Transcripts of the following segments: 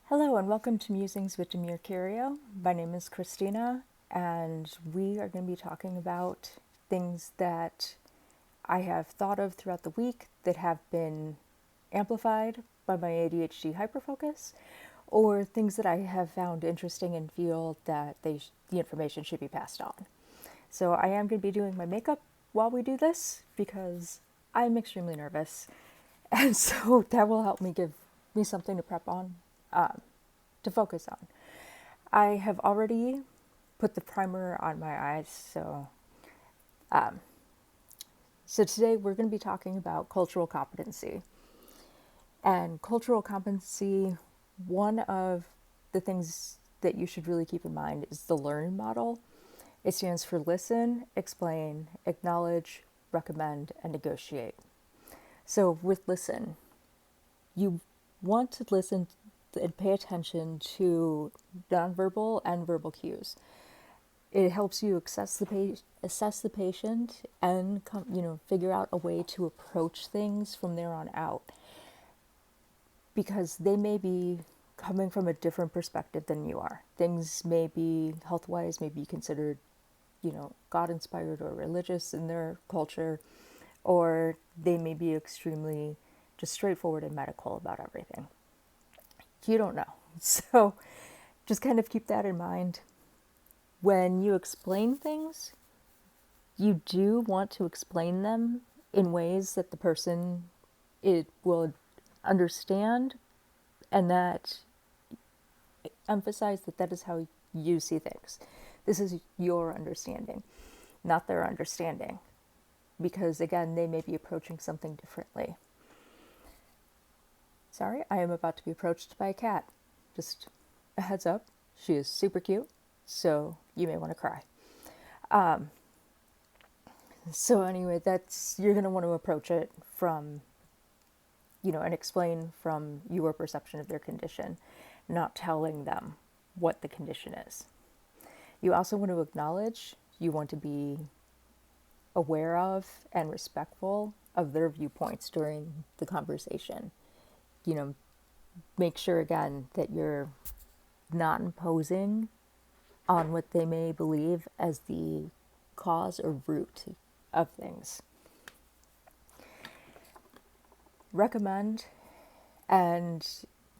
Hello and welcome to Musings with Demir Curio. My name is Christina, and we are going to be talking about things that I have thought of throughout the week that have been amplified by my ADHD hyperfocus, or things that I have found interesting and feel that the information should be passed on. So I am going to be doing my makeup while we do this because I'm extremely nervous, and so that will help me give me something to prep on, to focus on. I have already put the primer on my eyes, so today we're going to be talking about cultural competency. And cultural competency, one of the things that you should really keep in mind is the learn model. It stands for listen, explain, acknowledge, recommend, and negotiate. So with listen, you want to listen and pay attention to nonverbal and verbal cues. It helps you assess the patient and figure out a way to approach things from there on out, because they may be coming from a different perspective than you are. Things may be health-wise, may be considered, God-inspired or religious in their culture, or they may be extremely just straightforward and medical about everything. You don't know. So just kind of keep that in mind. When you explain things, you do want to explain them in ways that the person it will understand, and that emphasize that is how you see things. This is your understanding, not their understanding, because again, they may be approaching something differently. Sorry, I am about to be approached by a cat. Just a heads up, she is super cute, so you may want to cry. So anyway, you're going to want to approach it from, and explain from your perception of their condition, not telling them what the condition is. You also want to acknowledge, you want to be aware of and respectful of their viewpoints during the conversation. Make sure again that you're not imposing on what they may believe as the cause or root of things. Recommend, and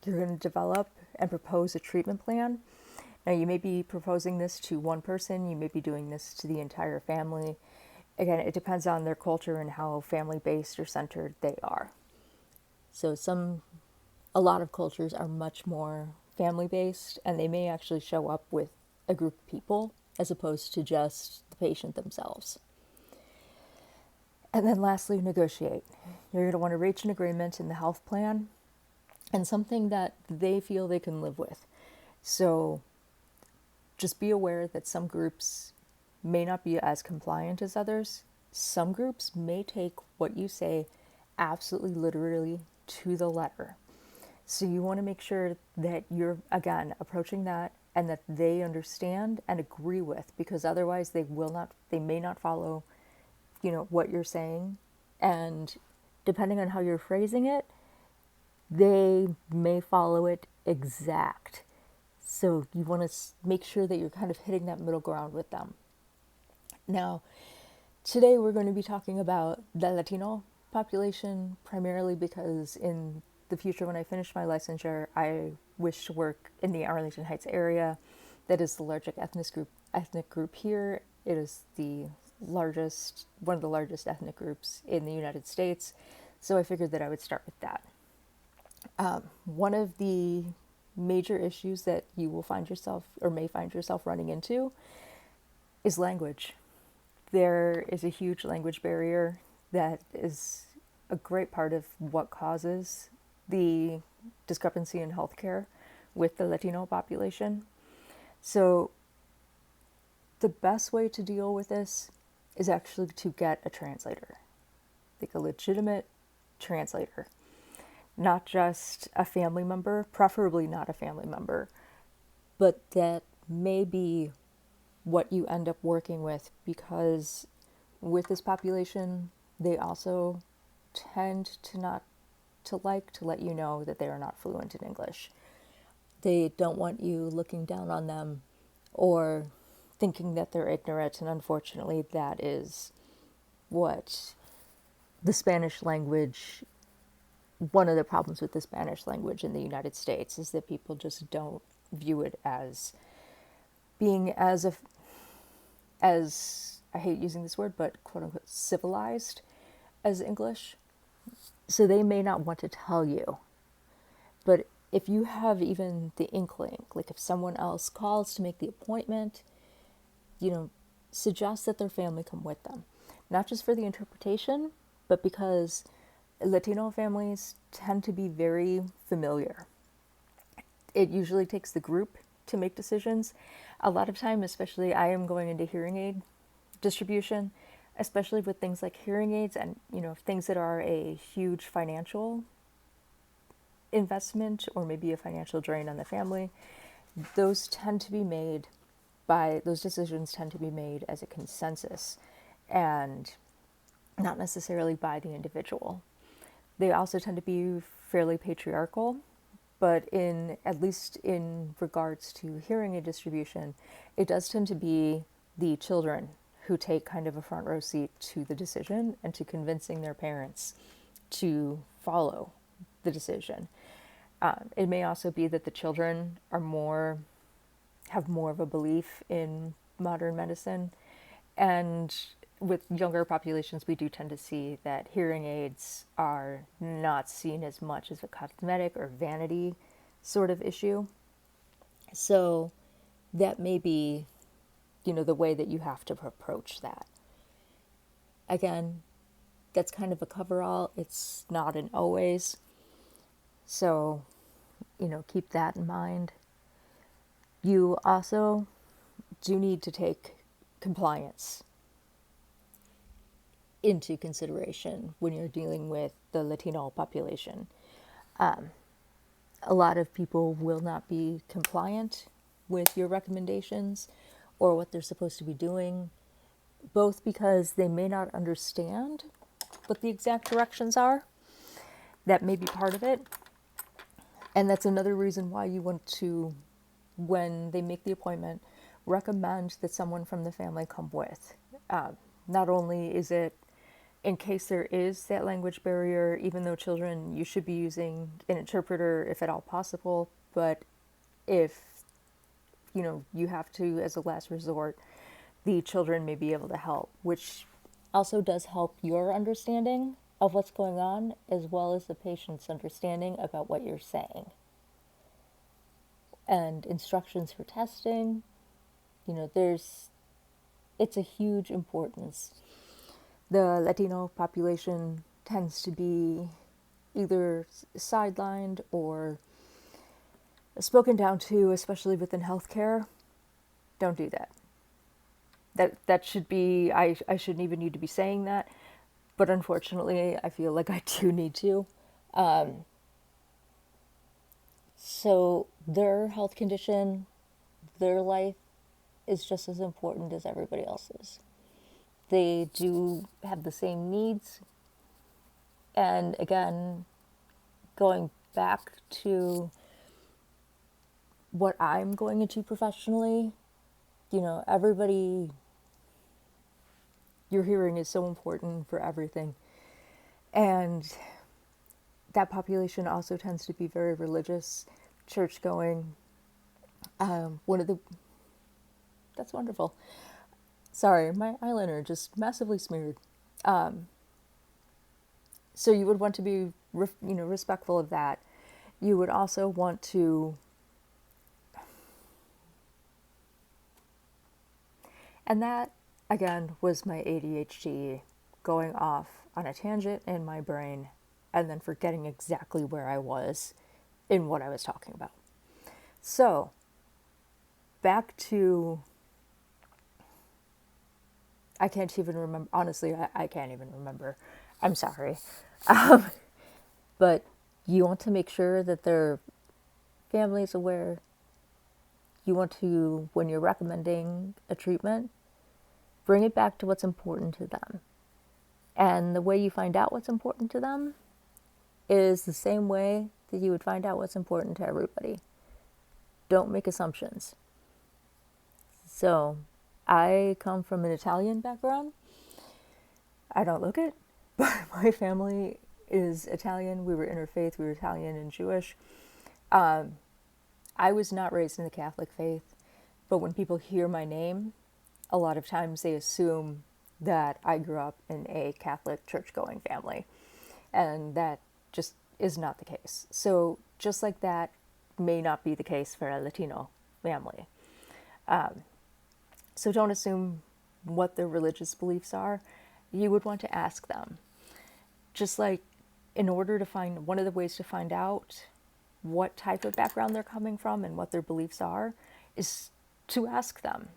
you're going to develop and propose a treatment plan. Now, you may be proposing this to one person, you may be doing this to the entire family. Again, it depends on their culture and how family-based or centered they are. So a lot of cultures are much more family-based, and they may actually show up with a group of people as opposed to just the patient themselves. And then lastly, negotiate. You're going to want to reach an agreement in the health plan and something that they feel they can live with. So just be aware that some groups may not be as compliant as others. Some groups may take what you say absolutely literally to the letter. So you want to make sure that you're, again, approaching that and that they understand and agree with, because otherwise they may not follow, what you're saying. And depending on how you're phrasing it, they may follow it exact. So you want to make sure that you're kind of hitting that middle ground with them. Now, today we're going to be talking about the Latino population, primarily because in the future, when I finish my licensure, I wish to work in the Arlington Heights area. That is the largest ethnic group here. It is one of the largest ethnic groups in the United States. So I figured that I would start with that. One of the major issues that you will find yourself or may find yourself running into is language. There is a huge language barrier that is a great part of what causes the discrepancy in healthcare with the Latino population. So the best way to deal with this is actually to get a translator, like a legitimate translator, not just a family member, preferably not a family member, but that may be what you end up working with, because with this population, they also tend to not to let you know that they are not fluent in English. They don't want you looking down on them or thinking that they're ignorant, and unfortunately, that is what the Spanish language, one of the problems with the Spanish language in the United States is that people just don't view it as being as I hate using this word, but quote unquote civilized as English. So they may not want to tell you. But if you have even the inkling, like if someone else calls to make the appointment, suggest that their family come with them. Not just for the interpretation, but because Latino families tend to be very familiar. It usually takes the group to make decisions. A lot of time, especially I am going into hearing aid distribution, especially with things like hearing aids and, things that are a huge financial investment or maybe a financial drain on the family. Those decisions tend to be made as a consensus and not necessarily by the individual. They also tend to be fairly patriarchal, but at least in regards to hearing aid distribution, it does tend to be the children who take kind of a front row seat to the decision and to convincing their parents to follow the decision. It may also be that the children have more of a belief in modern medicine, and with younger populations, we do tend to see that hearing aids are not seen as much as a cosmetic or vanity sort of issue. So that may be, the way that you have to approach that. Again, that's kind of a coverall. It's not an always. So, keep that in mind. You also do need to take compliance into consideration when you're dealing with the Latino population. A lot of people will not be compliant with your recommendations or what they're supposed to be doing, both because they may not understand what the exact directions are. That may be part of it. And that's another reason why you want to, when they make the appointment, recommend that someone from the family come with. Not only is it in case there is that language barrier, even though children, you should be using an interpreter if at all possible, but if, you have to as a last resort, the children may be able to help, which also does help your understanding of what's going on, as well as the patient's understanding about what you're saying. And instructions for testing, it's a huge importance. The Latino population tends to be either sidelined or spoken down to, especially within healthcare. Don't do that. That should be, I shouldn't even need to be saying that, but unfortunately, I feel like I do need to. So their health condition, their life is just as important as everybody else's. They do have the same needs. And again, going back to what I'm going into professionally, everybody, your hearing is so important for everything. And that population also tends to be very religious, church going. That's wonderful. Sorry, my eyeliner just massively smeared. So you would want to be, respectful of that. You would also want to, and that, again, was my ADHD going off on a tangent in my brain and then forgetting exactly where I was in what I was talking about. So, back to, I can't even remember, honestly, I can't even remember. I'm sorry. But you want to make sure that their family is aware. You want to, when you're recommending a treatment, bring it back to what's important to them. And the way you find out what's important to them is the same way that you would find out what's important to everybody. don't make assumptions. So, I come from an Italian background. I don't look it, but my family is Italian. We were interfaith, we were Italian and Jewish. I was not raised in the Catholic faith, but when people hear my name, a lot of times they assume that I grew up in a Catholic church-going family, and that just is not the case. So just like that may not be the case for a Latino family. So don't assume what their religious beliefs are. You would want to ask them. Just like in order to find, one of the ways to find out what type of background they're coming from and what their beliefs are is to ask them.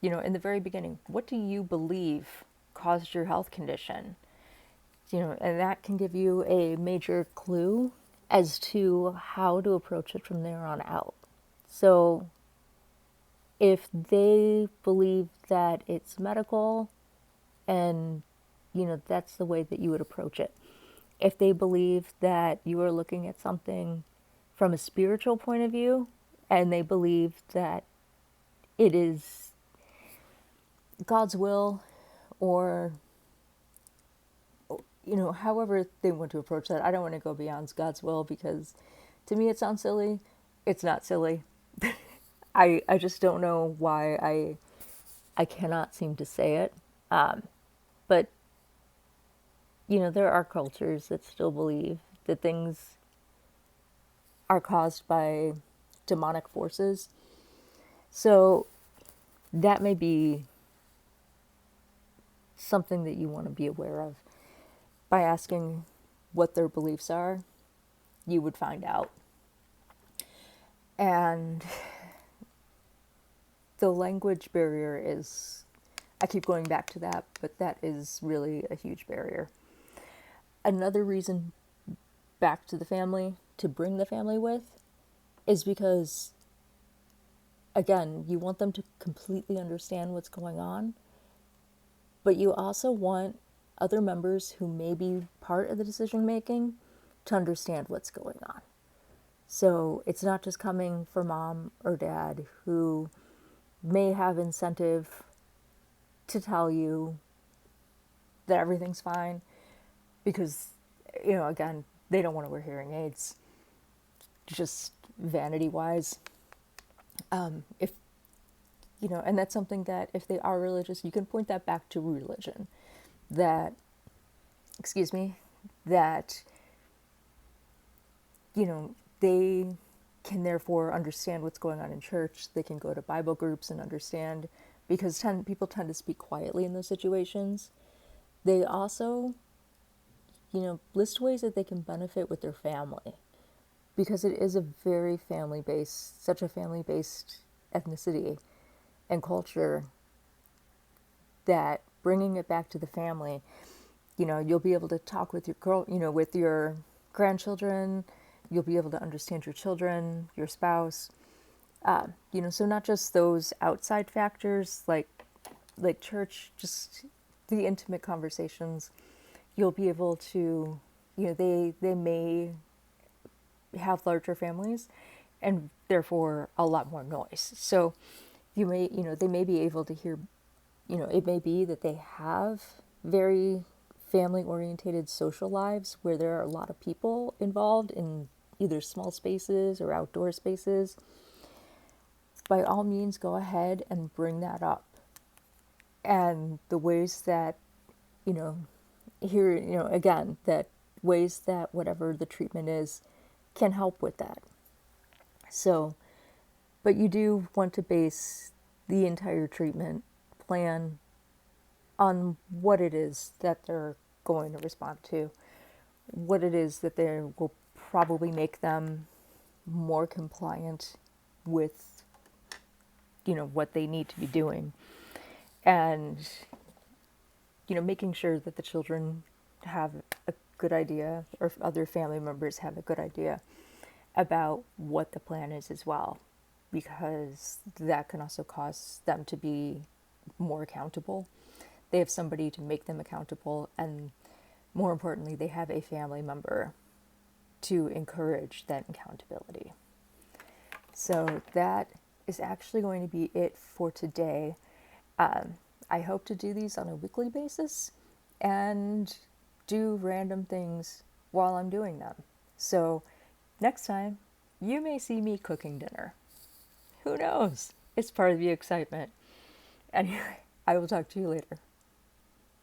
You know, in the very beginning, what do you believe caused your health condition? You know, and that can give you a major clue as to how to approach it from there on out. So if they believe that it's medical, and you know, that's the way that you would approach it. If they believe that you are looking at something from a spiritual point of view, and they believe that it is God's will, or you know, however they want to approach that. I don't want to go beyond God's will, because to me it sounds silly. It's not silly. I just don't know why I cannot seem to say it. But you know, there are cultures that still believe that things are caused by demonic forces. So that may be something that you want to be aware of. By asking what their beliefs are, you would find out. And the language barrier is, I keep going back to that, but that is really a huge barrier. Another reason back to the family, to bring the family with, is because, again, you want them to completely understand what's going on, but you also want other members who may be part of the decision making to understand what's going on. So it's not just coming from mom or dad who may have incentive to tell you that everything's fine because, you know, again, they don't want to wear hearing aids, just vanity wise. If you know, and that's something that if they are religious, you can point that back to religion. That, excuse me, that, you know, they can therefore understand what's going on in church. They can go to Bible groups and understand, because people tend to speak quietly in those situations. They also, you know, list ways that they can benefit with their family, because it is a very family-based, such a family-based ethnicity and culture, that bringing it back to the family, you know, you'll be able to talk with with your grandchildren. You'll be able to understand your children, your spouse. You know, so not just those outside factors like church, just the intimate conversations. You'll be able to, you know, they may have larger families, and therefore a lot more noise. So you may, you know, they may be able to hear, you know, it may be that they have very family orientated social lives where there are a lot of people involved in either small spaces or outdoor spaces. By all means, go ahead and bring that up. And the ways that, you know, here, you know, again, that ways that whatever the treatment is can help with that. So, but you do want to base the entire treatment plan on what it is that they're going to respond to, what it is that they will probably make them more compliant with, you know, what they need to be doing. And, you know, making sure that the children have a good idea, or other family members have a good idea about what the plan is as well, because that can also cause them to be more accountable. They have somebody to make them accountable, and more importantly, they have a family member to encourage that accountability. So that is actually going to be it for today. I hope to do these on a weekly basis and do random things while I'm doing them. So next time, you may see me cooking dinner. Who knows? It's part of the excitement. Anyway, I will talk to you later.